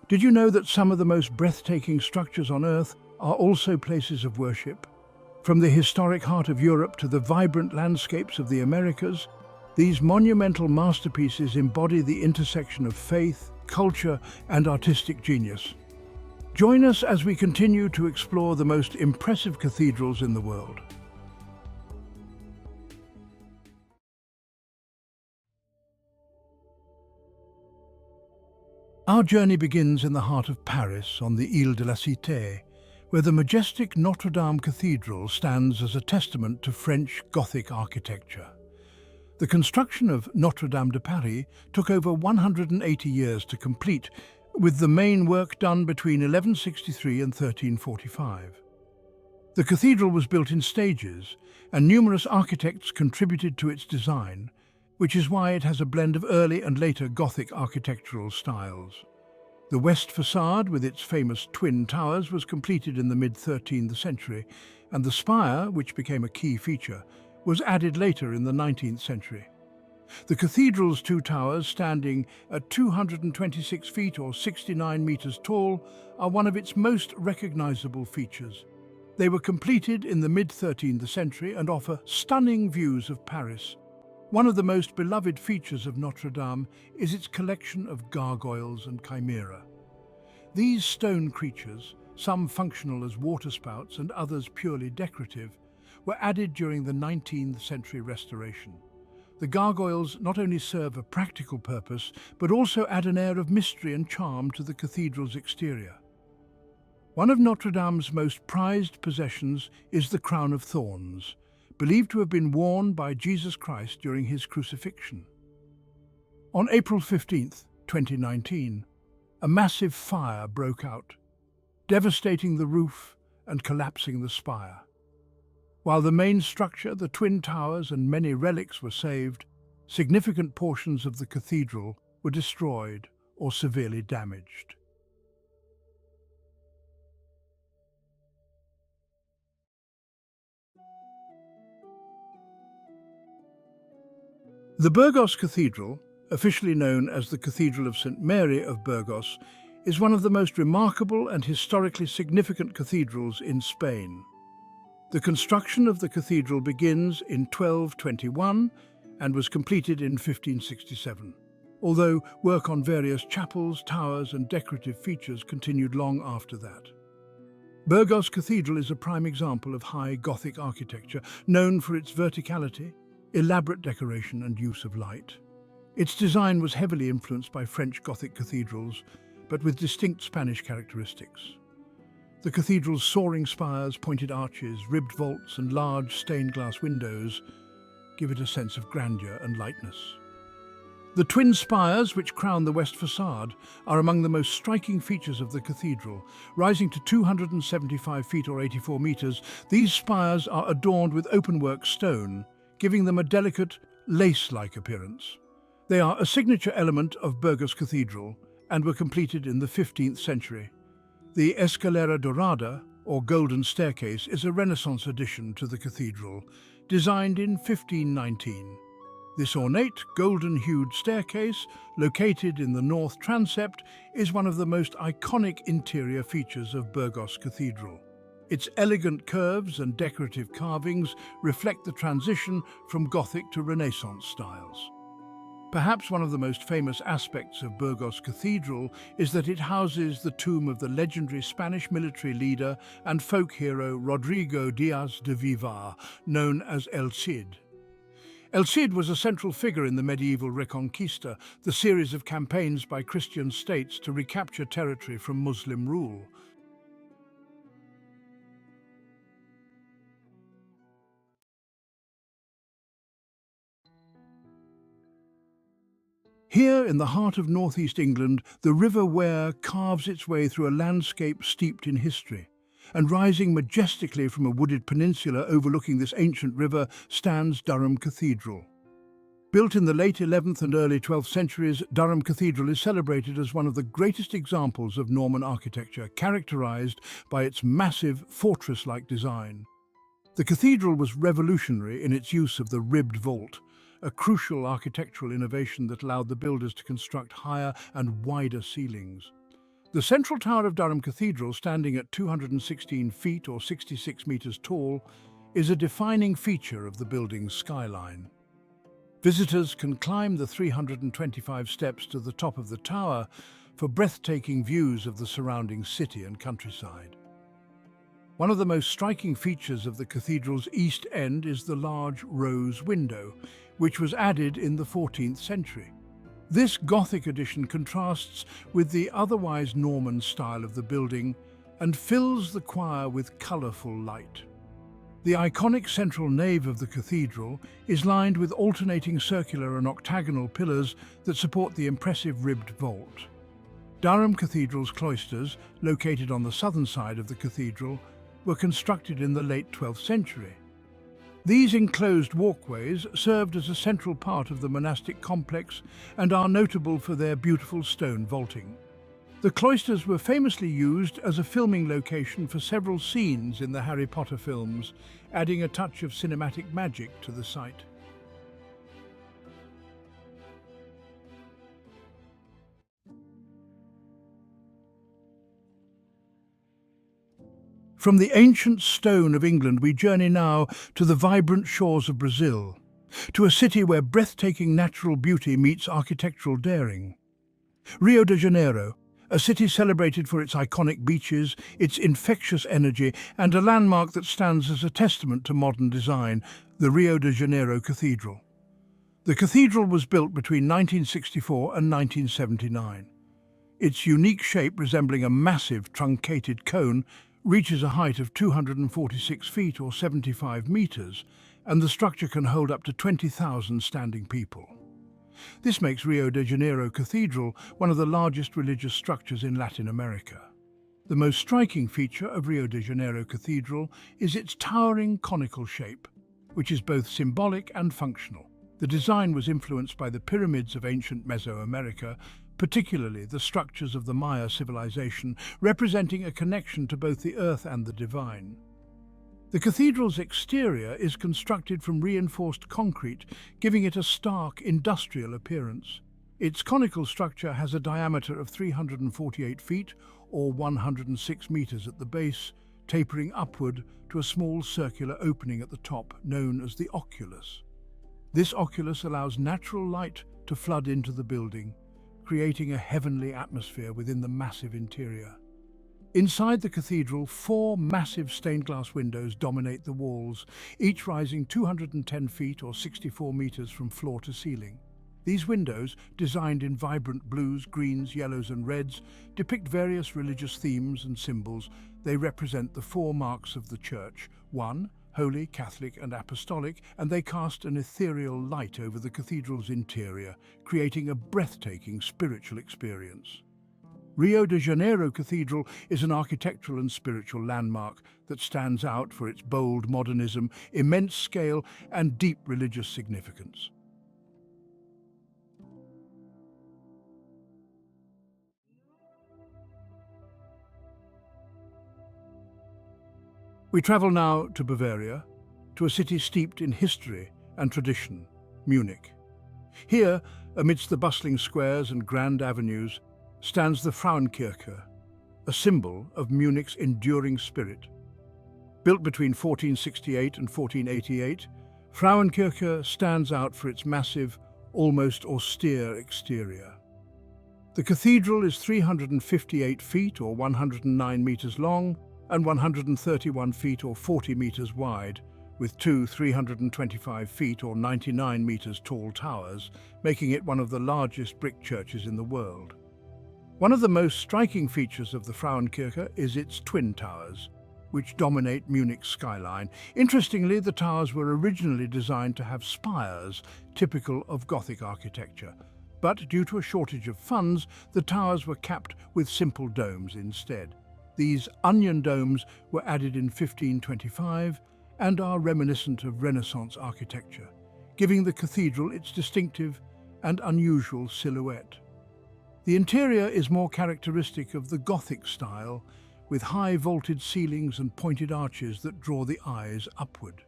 Did you know that some of the most breathtaking structures on Earth are also places of worship? From the historic heart of Europe to the vibrant landscapes of the Americas, these monumental masterpieces embody the intersection of faith, culture, and artistic genius. Join us as we continue to explore the most impressive cathedrals in the world. Our journey begins in the heart of Paris on the Ile de la Cité, where the majestic Notre Cathedral stands as a testament to French Gothic architecture. The construction of Notre Dame de Paris took over 180 years to complete, with the main work done between 1163 and 1345. The cathedral was built in stages, and numerous architects contributed to its design, which is why it has a blend of early and later Gothic architectural styles. The west facade, with its famous twin towers, was completed in the mid-13th century, and the spire, which became a key feature, was added later in the 19th century. The cathedral's two towers, standing at 226 feet or 69 meters tall, are one of its most recognizable features. They were completed in the mid-13th century and offer stunning views of Paris. One of the most beloved features of Notre Dame is its collection of gargoyles and chimera. These stone creatures, some functional as waterspouts and others purely decorative, were added during the 19th century restoration. The gargoyles not only serve a practical purpose, but also add an air of mystery and charm to the cathedral's exterior. One of Notre Dame's most prized possessions is the crown of thorns, believed to have been worn by Jesus Christ during his crucifixion. On April 15, 2019, a massive fire broke out, devastating the roof and collapsing the spire. While the main structure, the twin towers, and many relics were saved, significant portions of the cathedral were destroyed or severely damaged. The Burgos Cathedral, officially known as the Cathedral of St. Mary of Burgos, is one of the most remarkable and historically significant cathedrals in Spain. The construction of the cathedral begins in 1221 and was completed in 1567, although work on various chapels, towers, and decorative features continued long after that. Burgos Cathedral is a prime example of high Gothic architecture, known for its verticality, elaborate decoration, and use of light. Its design was heavily influenced by French Gothic cathedrals, but with distinct Spanish characteristics. The cathedral's soaring spires, pointed arches, ribbed vaults, and large stained glass windows give it a sense of grandeur and lightness. The twin spires, which crown the west facade, are among the most striking features of the cathedral. Rising to 275 feet or 84 meters, these spires are adorned with openwork stone, giving them a delicate, lace-like appearance. They are a signature element of Burgos Cathedral and were completed in the 15th century. The Escalera Dorada, or Golden Staircase, is a Renaissance addition to the cathedral, designed in 1519. This ornate, golden-hued staircase, located in the north transept, is one of the most iconic interior features of Burgos Cathedral. Its elegant curves and decorative carvings reflect the transition from Gothic to Renaissance styles. Perhaps one of the most famous aspects of Burgos Cathedral is that it houses the tomb of the legendary Spanish military leader and folk hero Rodrigo Diaz de Vivar, known as El Cid. El Cid was a central figure in the medieval Reconquista, the series of campaigns by Christian states to recapture territory from Muslim rule. Here, in the heart of northeast England, the River Wear carves its way through a landscape steeped in history, and rising majestically from a wooded peninsula overlooking this ancient river stands Durham Cathedral. Built in the late 11th and early 12th centuries, Durham Cathedral is celebrated as one of the greatest examples of Norman architecture, characterized by its massive fortress-like design. The cathedral was revolutionary in its use of the ribbed vault, a crucial architectural innovation that allowed the builders to construct higher and wider ceilings. The central tower of Durham Cathedral, standing at 216 feet or 66 meters tall, is a defining feature of the building's skyline. Visitors can climb the 325 steps to the top of the tower for breathtaking views of the surrounding city and countryside. One of the most striking features of the cathedral's east end is the large rose window, which was added in the 14th century. This Gothic addition contrasts with the otherwise Norman style of the building and fills the choir with colourful light. The iconic central nave of the cathedral is lined with alternating circular and octagonal pillars that support the impressive ribbed vault. Durham Cathedral's cloisters, located on the southern side of the cathedral, were constructed in the late 12th century. These enclosed walkways served as a central part of the monastic complex and are notable for their beautiful stone vaulting. The cloisters were famously used as a filming location for several scenes in the Harry Potter films, adding a touch of cinematic magic to the site. From the ancient stone of England, we journey now to the vibrant shores of Brazil, to a city where breathtaking natural beauty meets architectural daring. Rio de Janeiro, a city celebrated for its iconic beaches, its infectious energy, and a landmark that stands as a testament to modern design, the Rio de Janeiro Cathedral. The cathedral was built between 1964 and 1979. Its unique shape, resembling a massive truncated cone, reaches a height of 246 feet or 75 meters, and the structure can hold up to 20,000 standing people. This makes Rio de Janeiro Cathedral one of the largest religious structures in Latin America. The most striking feature of Rio de Janeiro Cathedral is its towering conical shape, which is both symbolic and functional. The design was influenced by the pyramids of ancient Mesoamerica, particularly the structures of the Maya civilization, representing a connection to both the earth and the divine. The cathedral's exterior is constructed from reinforced concrete, giving it a stark industrial appearance. Its conical structure has a diameter of 348 feet or 106 meters at the base, tapering upward to a small circular opening at the top known as the oculus. This oculus allows natural light to flood into the building, creating a heavenly atmosphere within the massive interior. Inside the cathedral, 4 massive stained glass windows dominate the walls, each rising 210 feet or 64 meters from floor to ceiling. These windows, designed in vibrant blues, greens, yellows and reds, depict various religious themes and symbols. They represent the 4 marks of the Church: 1, holy, Catholic and apostolic, and they cast an ethereal light over the cathedral's interior, creating a breathtaking spiritual experience. Rio de Janeiro Cathedral is an architectural and spiritual landmark that stands out for its bold modernism, immense scale, and deep religious significance. We travel now to Bavaria, to a city steeped in history and tradition, Munich. Here, amidst the bustling squares and grand avenues, stands the Frauenkirche, a symbol of Munich's enduring spirit. Built between 1468 and 1488, Frauenkirche stands out for its massive, almost austere exterior. The cathedral is 358 feet or 109 meters long and 131 feet or 40 meters wide, with 2 325 feet or 99 meters tall towers, making it one of the largest brick churches in the world. One of the most striking features of the Frauenkirche is its twin towers, which dominate Munich's skyline. Interestingly, the towers were originally designed to have spires, typical of Gothic architecture. But due to a shortage of funds, the towers were capped with simple domes instead. These onion domes were added in 1525 and are reminiscent of Renaissance architecture, giving the cathedral its distinctive and unusual silhouette. The interior is more characteristic of the Gothic style, with high vaulted ceilings and pointed arches that draw the eyes upward.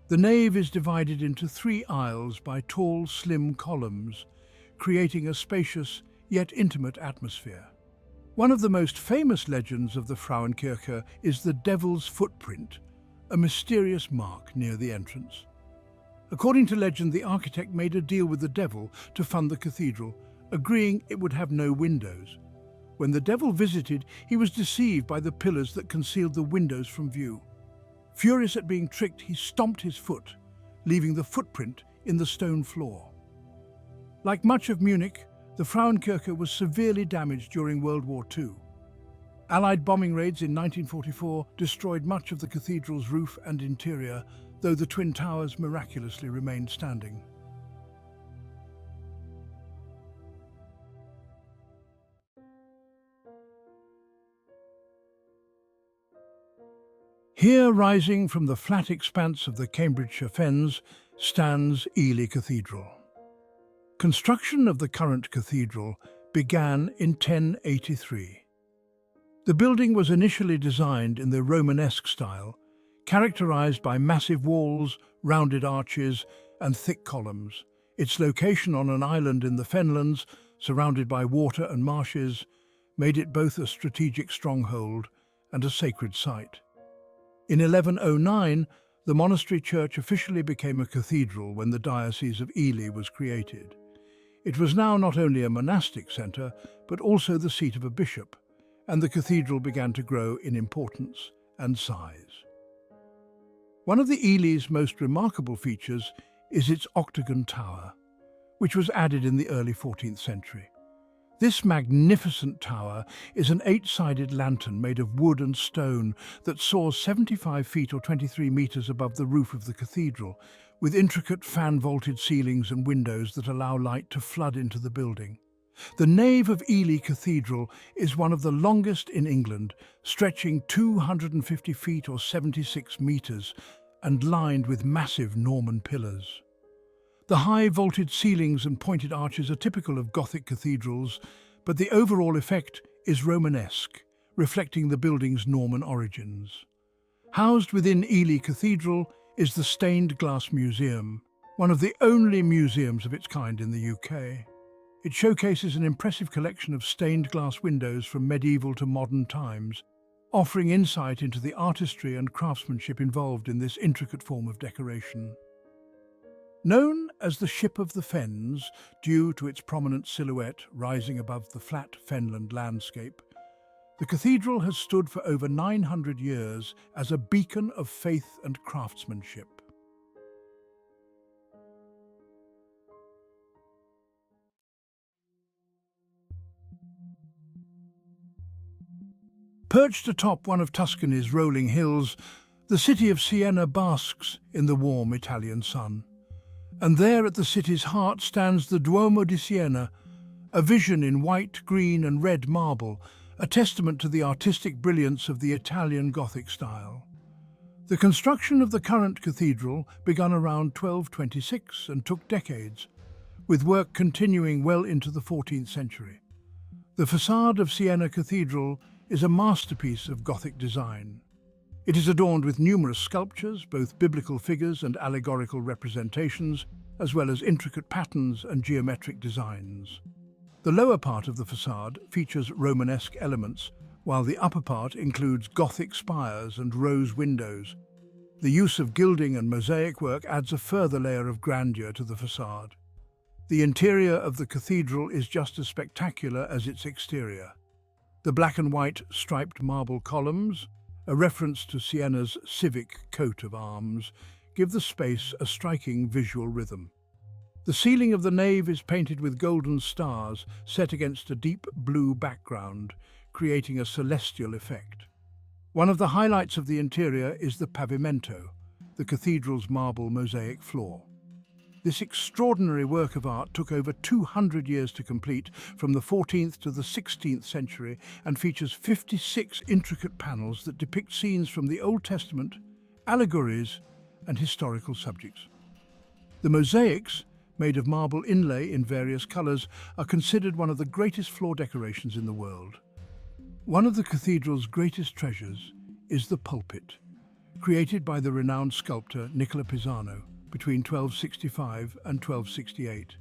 The nave is divided into 3 aisles by tall, slim columns, creating a spacious yet intimate atmosphere. One of the most famous legends of the Frauenkirche is the Devil's Footprint, a mysterious mark near the entrance. According to legend, the architect made a deal with the devil to fund the cathedral, agreeing it would have no windows. When the devil visited, he was deceived by the pillars that concealed the windows from view. Furious at being tricked, he stomped his foot, leaving the footprint in the stone floor. Like much of Munich, the Frauenkirche was severely damaged during World War II. Allied bombing raids in 1944 destroyed much of the cathedral's roof and interior, though the twin towers miraculously remained standing. Here, rising from the flat expanse of the Cambridgeshire fens, stands Ely Cathedral. Construction of the current cathedral began in 1083. The building was initially designed in the Romanesque style, characterized by massive walls, rounded arches, and thick columns. Its location on an island in the fenlands, surrounded by water and marshes, made it both a strategic stronghold and a sacred site. In 1109, the monastery church officially became a cathedral when the Diocese of Ely was created. It was now not only a monastic centre, but also the seat of a bishop, and the cathedral began to grow in importance and size. One of the Ely's most remarkable features is its octagon tower, which was added in the early 14th century. This magnificent tower is an 8-sided lantern made of wood and stone that soars 75 feet or 23 meters above the roof of the cathedral, with intricate fan-vaulted ceilings and windows that allow light to flood into the building. The nave of Ely Cathedral is one of the longest in England, stretching 250 feet or 76 meters and lined with massive Norman pillars. The high vaulted ceilings and pointed arches are typical of Gothic cathedrals, but the overall effect is Romanesque, reflecting the building's Norman origins. Housed within Ely Cathedral is the Stained Glass Museum, one of the only museums of its kind in the UK. It showcases an impressive collection of stained glass windows from medieval to modern times, offering insight into the artistry and craftsmanship involved in this intricate form of decoration. Known as the Ship of the Fens, due to its prominent silhouette rising above the flat fenland landscape, the cathedral has stood for over 900 years as a beacon of faith and craftsmanship. Perched atop one of Tuscany's rolling hills, the city of Siena basks in the warm Italian sun. And there at the city's heart stands the Duomo di Siena, a vision in white, green and red marble, a testament to the artistic brilliance of the Italian Gothic style. The construction of the current cathedral began around 1226 and took decades, with work continuing well into the 14th century. The facade of Siena Cathedral is a masterpiece of Gothic design. It is adorned with numerous sculptures, both biblical figures and allegorical representations, as well as intricate patterns and geometric designs. The lower part of the facade features Romanesque elements, while the upper part includes Gothic spires and rose windows. The use of gilding and mosaic work adds a further layer of grandeur to the facade. The interior of the cathedral is just as spectacular as its exterior. The black and white striped marble columns, a reference to Siena's civic coat of arms, give the space a striking visual rhythm. The ceiling of the nave is painted with golden stars set against a deep blue background, creating a celestial effect. One of the highlights of the interior is the pavimento, the cathedral's marble mosaic floor. This extraordinary work of art took over 200 years to complete, from the 14th to the 16th century, and features 56 intricate panels that depict scenes from the Old Testament, allegories, and historical subjects. The mosaics, made of marble inlay in various colours, are considered one of the greatest floor decorations in the world. One of the cathedral's greatest treasures is the pulpit, created by the renowned sculptor Nicola Pisano between 1265 and 1268.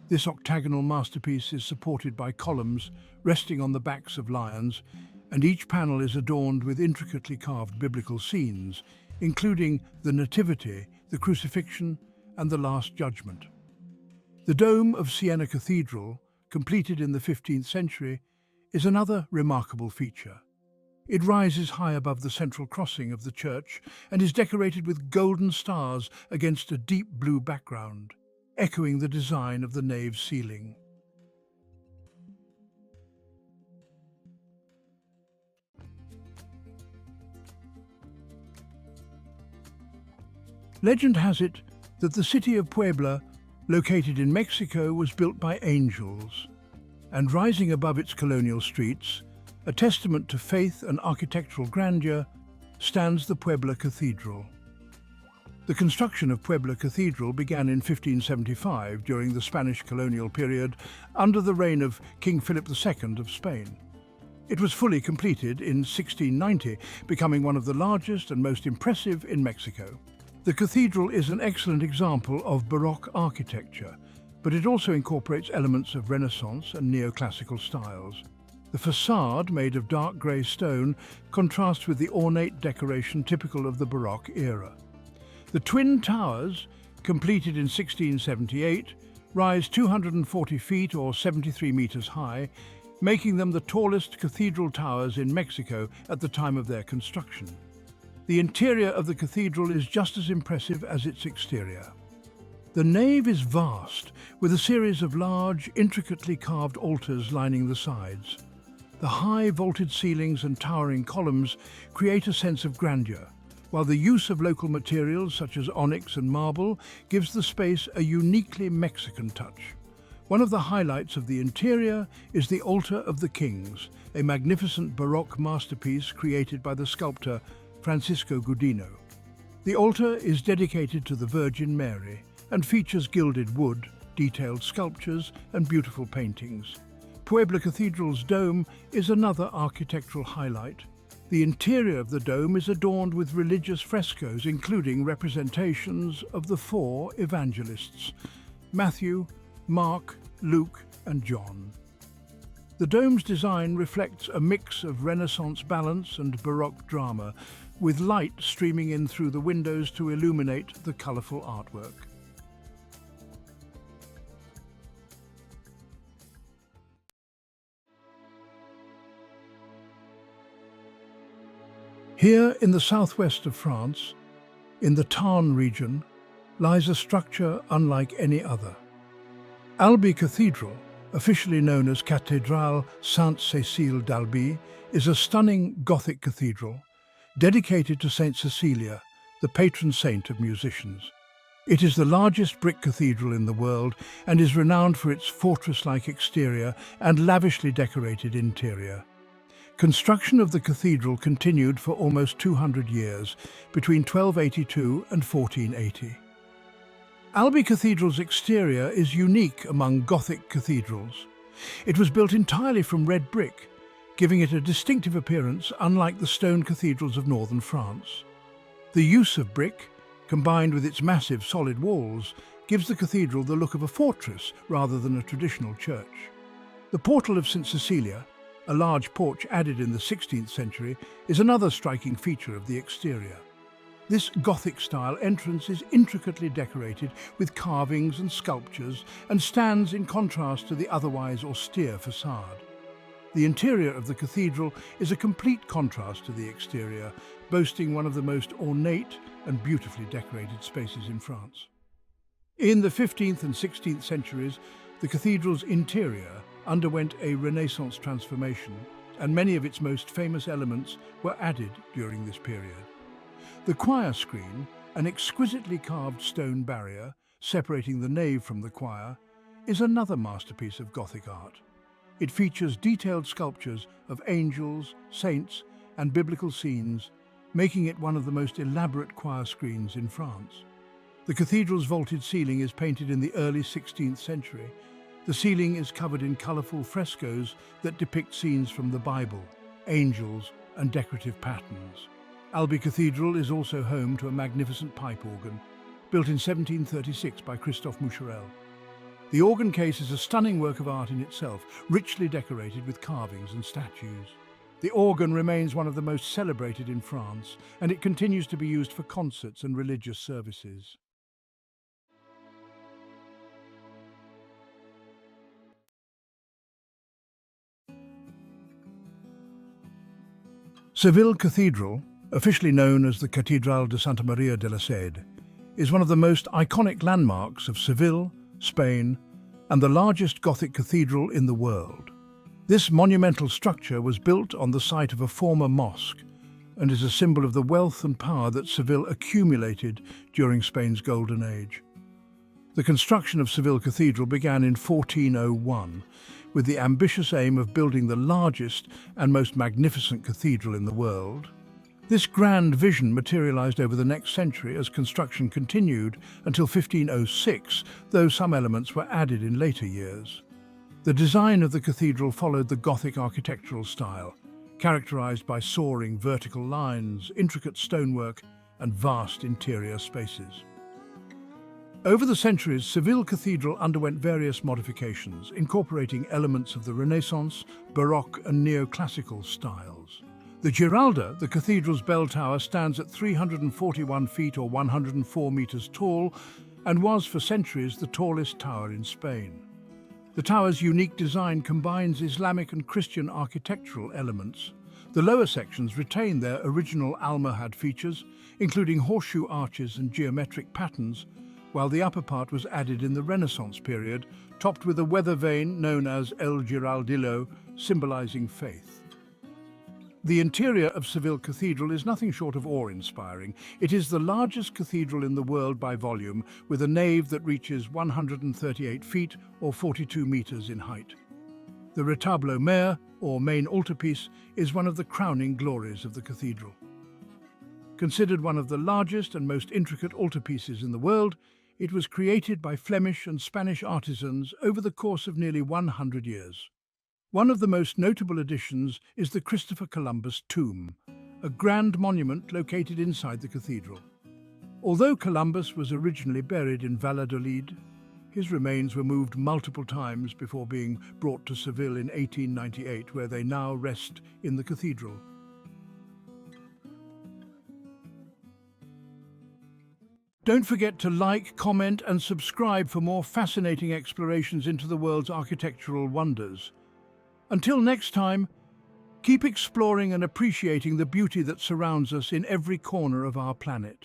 This octagonal masterpiece is supported by columns resting on the backs of lions, and each panel is adorned with intricately carved biblical scenes, including the Nativity, the Crucifixion, and the Last Judgment. The dome of Siena Cathedral, completed in the 15th century, is another remarkable feature. It rises high above the central crossing of the church and is decorated with golden stars against a deep blue background, echoing the design of the nave's ceiling. Legend has it that the city of Puebla, located in Mexico, was built by angels, and rising above its colonial streets, a testament to faith and architectural grandeur, stands the Puebla Cathedral. The construction of Puebla Cathedral began in 1575 during the Spanish colonial period under the reign of King Philip II of Spain. It was fully completed in 1690, becoming one of the largest and most impressive in Mexico. The cathedral is an excellent example of Baroque architecture, but it also incorporates elements of Renaissance and neoclassical styles. The facade, made of dark grey stone, contrasts with the ornate decoration typical of the Baroque era. The twin towers, completed in 1678, rise 240 feet or 73 meters high, making them the tallest cathedral towers in Mexico at the time of their construction. The interior of the cathedral is just as impressive as its exterior. The nave is vast, with a series of large, intricately carved altars lining the sides. The high vaulted ceilings and towering columns create a sense of grandeur, while the use of local materials such as onyx and marble gives the space a uniquely Mexican touch. One of the highlights of the interior is the Altar of the Kings, a magnificent Baroque masterpiece created by the sculptor Francisco Gudino. The altar is dedicated to the Virgin Mary and features gilded wood, detailed sculptures, and beautiful paintings. Puebla Cathedral's dome is another architectural highlight. The interior of the dome is adorned with religious frescoes, including representations of the four evangelists: Matthew, Mark, Luke, and John. The dome's design reflects a mix of Renaissance balance and Baroque drama, with light streaming in through the windows to illuminate the colourful artwork. Here in the southwest of France, in the Tarn region, lies a structure unlike any other. Albi Cathedral, officially known as Cathedral.Sainte-Cécile d'Albi, is a stunning Gothic cathedral dedicated to Saint Cecilia, the patron saint of musicians. It is the largest brick cathedral in the world and is renowned for its fortress-like exterior and lavishly decorated interior. Construction of the cathedral continued for almost 200 years, between 1282 and 1480. Albi Cathedral's exterior is unique among Gothic cathedrals. It was built entirely from red brick, giving it a distinctive appearance unlike the stone cathedrals of northern France. The use of brick, combined with its massive solid walls, gives the cathedral the look of a fortress rather than a traditional church. The portal of St. Cecilia, a large porch added in the 16th century, is another striking feature of the exterior. This Gothic-style entrance is intricately decorated with carvings and sculptures and stands in contrast to the otherwise austere facade. The interior of the cathedral is a complete contrast to the exterior, boasting one of the most ornate and beautifully decorated spaces in France. In the 15th and 16th centuries, the cathedral's interior underwent a Renaissance transformation, and many of its most famous elements were added during this period. The choir screen, an exquisitely carved stone barrier separating the nave from the choir, is another masterpiece of Gothic art. It features detailed sculptures of angels, saints, and biblical scenes, making it one of the most elaborate choir screens in France. The cathedral's vaulted ceiling is painted in the early 16th century. The ceiling is covered in colourful frescoes that depict scenes from the Bible, angels, and decorative patterns. Albi Cathedral is also home to a magnificent pipe organ, built in 1736 by Christophe Moucherel. The organ case is a stunning work of art in itself, richly decorated with carvings and statues. The organ remains one of the most celebrated in France, and it continues to be used for concerts and religious services. Seville Cathedral, officially known as the Cathedral de Santa Maria de la Sede, is one of the most iconic landmarks of Seville, Spain, and the largest Gothic cathedral in the world. This monumental structure was built on the site of a former mosque and is a symbol of the wealth and power that Seville accumulated during Spain's Golden Age. The construction of Seville Cathedral began in 1401, with the ambitious aim of building the largest and most magnificent cathedral in the world. This grand vision materialized over the next century as construction continued until 1506, though some elements were added in later years. The design of the cathedral followed the Gothic architectural style, characterized by soaring vertical lines, intricate stonework, and vast interior spaces. Over the centuries, Seville Cathedral underwent various modifications, incorporating elements of the Renaissance, Baroque, and neoclassical styles. The Giralda, the cathedral's bell tower, stands at 341 feet or 104 meters tall and was for centuries the tallest tower in Spain. The tower's unique design combines Islamic and Christian architectural elements. The lower sections retain their original Almohad features, including horseshoe arches and geometric patterns, while the upper part was added in the Renaissance period, topped with a weather vane known as El Giraldillo, symbolizing faith. The interior of Seville Cathedral is nothing short of awe-inspiring. It is the largest cathedral in the world by volume, with a nave that reaches 138 feet or 42 meters in height. The retablo mayor, or main altarpiece, is one of the crowning glories of the cathedral. Considered one of the largest and most intricate altarpieces in the world, it was created by Flemish and Spanish artisans over the course of nearly 100 years. One of the most notable additions is the Christopher Columbus tomb, a grand monument located inside the cathedral. Although Columbus was originally buried in Valladolid, his remains were moved multiple times before being brought to Seville in 1898, where they now rest in the cathedral. Don't forget to like, comment, and subscribe for more fascinating explorations into the world's architectural wonders. Until next time, keep exploring and appreciating the beauty that surrounds us in every corner of our planet.